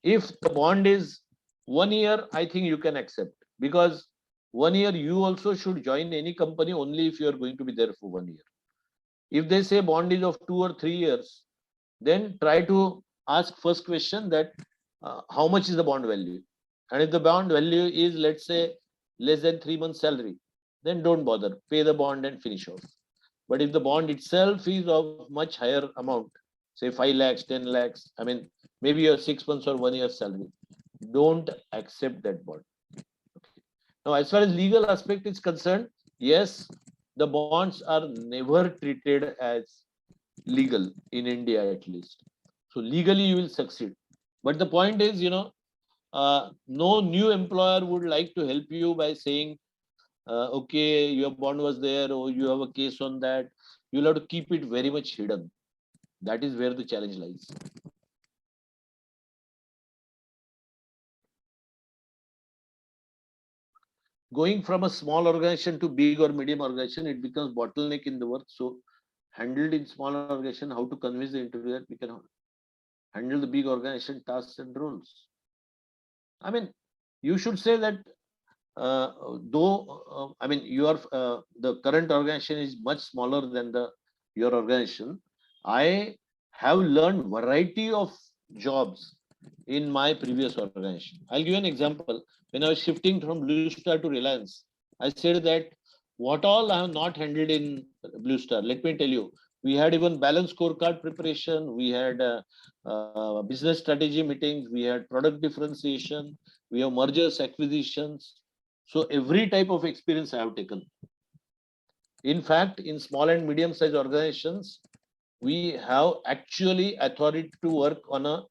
If the bond is 1 year, I think you can accept, because 1 year you also should join any company only if you are going to be there for 1 year. If they say bond is of 2 or 3 years, then try to ask first question that how much is the bond value, and if the bond value is, let's say, less than 3 months salary, then don't bother, pay the bond and finish off. But if the bond itself is of much higher amount, say 5 lakhs, 10 lakhs, I mean, maybe your 6 months or 1 year salary, don't accept that bond. Okay. Now, as far as legal aspect is concerned, yes, the bonds are never treated as legal in India, at least. So legally you will succeed. But the point is, no new employer would like to help you by saying, okay, your bond was there, or you have a case on that. You'll have to keep it very much hidden. That is where the challenge lies. Going from a small organization to big or medium organization, it becomes bottleneck in the work. So handled in small organization, how to convince the interviewer we can handle the big organization tasks and roles. I mean, you should say that though I mean your the current organization is much smaller than the your organization, I have learned variety of jobs in my previous organization. I'll give you an example. When I was shifting from Blue Star to Reliance, I said that what all I have not handled in Blue Star. Let me tell you, we had even balance scorecard preparation, we had business strategy meetings, we had product differentiation, we have mergers, acquisitions. So every type of experience I have taken. In fact, in small and medium sized organizations, we have actually authority to work on a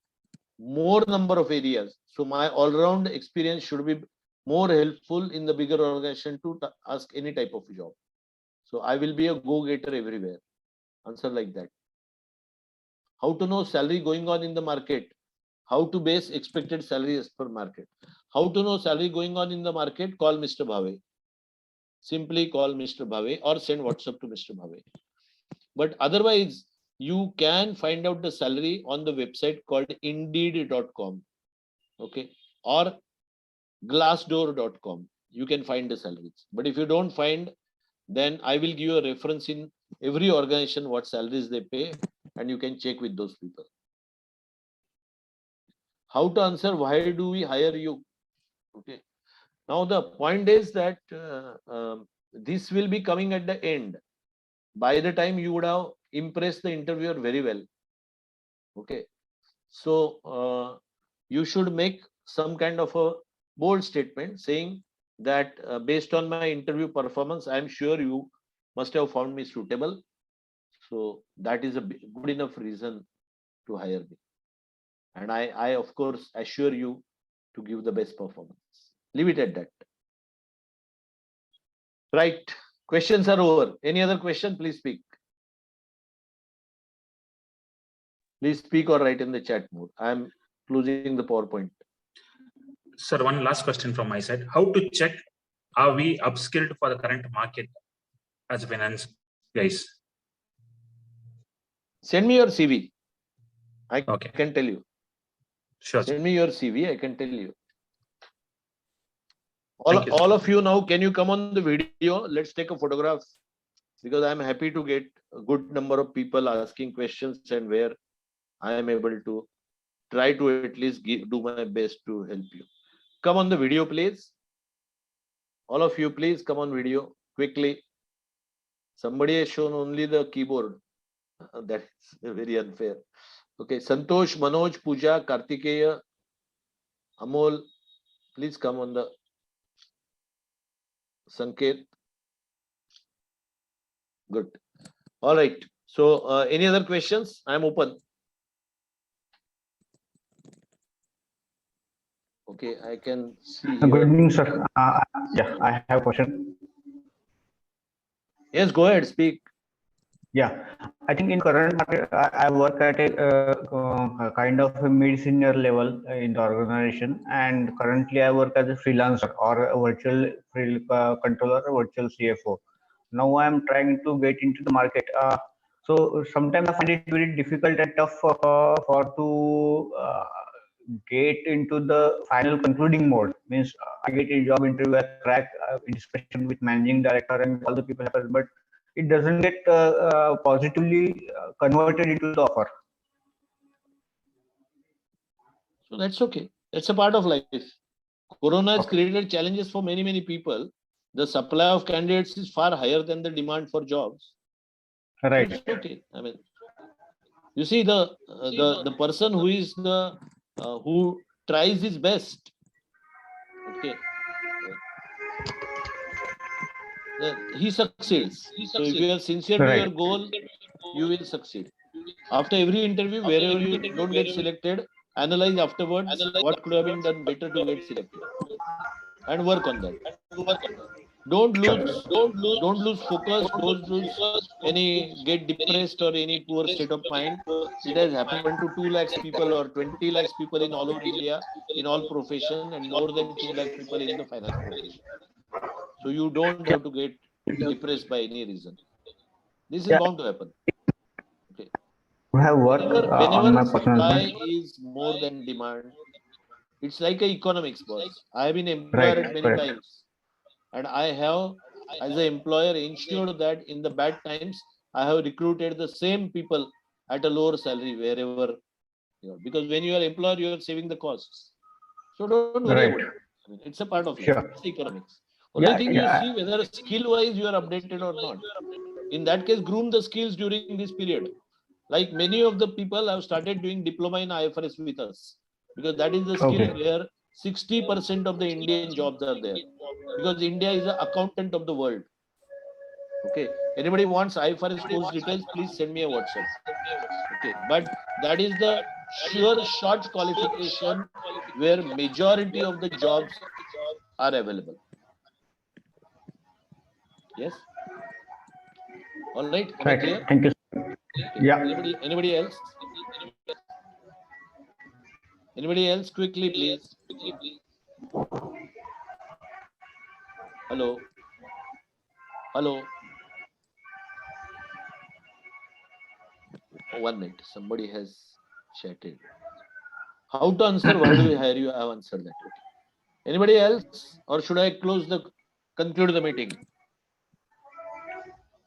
more number of areas. So my all-round experience should be more helpful in the bigger organization to ask any type of job. So I will be a go-getter everywhere. Answer like that. How to know salary going on in the market? How to base expected salary as per market? How to know salary going on in the market? Call Mr. Bhave. Simply call Mr. Bhave or send WhatsApp to Mr. Bhave. But otherwise, you can find out the salary on the website called indeed.com. Okay. Or glassdoor.com. You can find the salaries. But if you don't find, then I will give you a reference in every organization what salaries they pay, and you can check with those people. How to answer why do we hire you? Okay. Now the point is that this will be coming at the end. By the time you would have impressed the interviewer very well. Okay. So you should make some kind of a bold statement saying that based on my interview performance, I am sure you must have found me suitable. So that is a good enough reason to hire me. And I of course assure you to give the best performance. Leave it at that. Right. Questions are over. Any other question? Please speak. Please speak or write in the chat mode. I am closing the PowerPoint. Sir, one last question from my side. How to check, are we upskilled for the current market as finance guys? Send me your CV. I Okay. can tell you. Sure. Send me your CV. I can tell you. All of you now, can you come on the video? Let's take a photograph, because I'm happy to get a good number of people asking questions, and where I am able to try to at least do my best to help you. Come on the video, please. All of you, please come on video quickly. Somebody has shown only the keyboard. That's very unfair. Okay, Santosh, Manoj, Pooja, Kartikeya, Amol, please come on the Sanket. Good. All right. So any other questions? I'm open. Okay, I can see. Good evening, sir. Yeah, I have a question. Yes, go ahead, speak. Yeah, I think in current market, I work at a kind of a mid-senior level in the organization, and currently I work as a freelancer or a virtual controller, or virtual CFO. Now I am trying to get into the market. So sometimes I find it very difficult and tough for to get into the final concluding mode. Means I get a job interview, I crack in discussion with managing director and all the people happen, but it doesn't get positively converted into the offer. So that's okay. That's a part of life. Corona has Okay. created challenges for many people. The supply of candidates is far higher than the demand for jobs. So Right. it's okay. I mean, you see the person who is the who tries his best. Okay, he succeeds. So if you are sincere to your Right. goal, you will succeed. After every interview, wherever you don't get selected, analyze afterwards what could have been done better to get selected, and work on that. Don't lose, don't lose focus. Don't lose get depressed or any poor state of mind. It has happened to 2 lakhs people or 20 lakhs people in all over India in all profession, and more than 2 lakh people in the finance profession. So you don't have to get depressed by any reason. This is Yeah, bound to happen. Okay. I have worked on Whenever my personal supply brand. is more than demand, it's like a economics, boss. I have been employer Right. at many Correct. times, and I have, as an employer, ensured that in the bad times, I have recruited the same people at a lower salary wherever, because when you are employer, you are saving the costs. So don't worry about Right. it. I mean, it's a part of life. Sure. It's economics. Only Yeah. thing you Yeah. see whether skill wise you are updated or not. In that case, groom the skills during this period. Like many of the people have started doing diploma in IFRS with us, because that is the skill Okay. where 60% of the Indian jobs are there, because India is the accountant of the world. Okay. Anybody wants IFRS course details, please send me a WhatsApp. Okay. But that is the sure short qualification where majority of the jobs are available. Yes. All right. Am I Right. clear? Thank you. Okay. Yeah. Anybody else? Anybody else? Quickly, please. Hello. Hello. Oh, 1 minute. Somebody has chatted. How to answer? Why do we hire you? I have answered that. Okay. Anybody else, or should I conclude the meeting?